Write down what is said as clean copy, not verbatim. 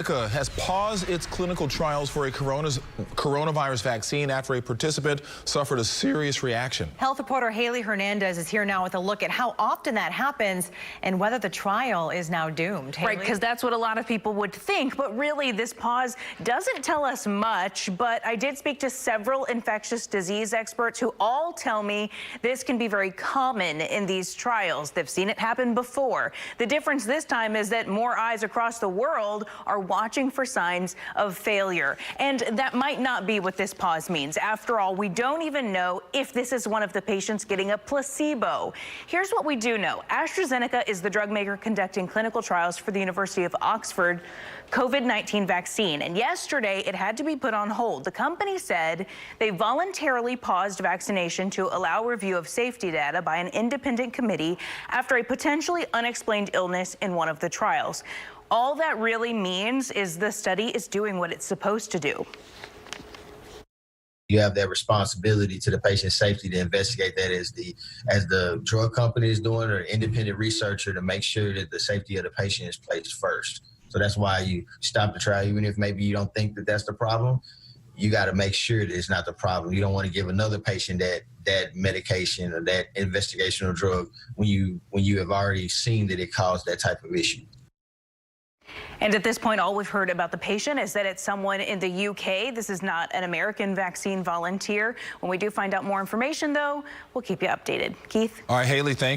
AstraZeneca has paused its clinical trials for a coronavirus vaccine after a participant suffered a serious reaction. Health reporter Haley Hernandez is here now with a look at how often that happens and whether the trial is now doomed. Haley? Right, because that's what a lot of people would think, but really this pause doesn't tell us much. But I did speak to several infectious disease experts who all tell me this can be very common in these trials. They've seen it happen before. The difference this time is that more eyes across the world are watching for signs of failure. And that might not be what this pause means. After all, we don't even know if this is one of the patients getting a placebo. Here's what we do know. AstraZeneca is the drug maker conducting clinical trials for the University of Oxford COVID-19 vaccine. And yesterday, it had to be put on hold. The company said they voluntarily paused vaccination to allow review of safety data by an independent committee after a potentially unexplained illness in one of the trials. All that really means is the study is doing what it's supposed to do. You have that responsibility to the patient's safety to investigate that as the drug company is doing, or independent researcher, to make sure that the safety of the patient is placed first. So that's why you stop the trial, even if maybe you don't think that that's the problem. You got to make sure that it's not the problem. You don't want to give another patient that medication or that investigational drug when you have already seen that it caused that type of issue. And at this point, all we've heard about the patient is that it's someone in the UK. This is not an American vaccine volunteer. When we do find out more information, though, we'll keep you updated. Keith? All right, Haley, thank you.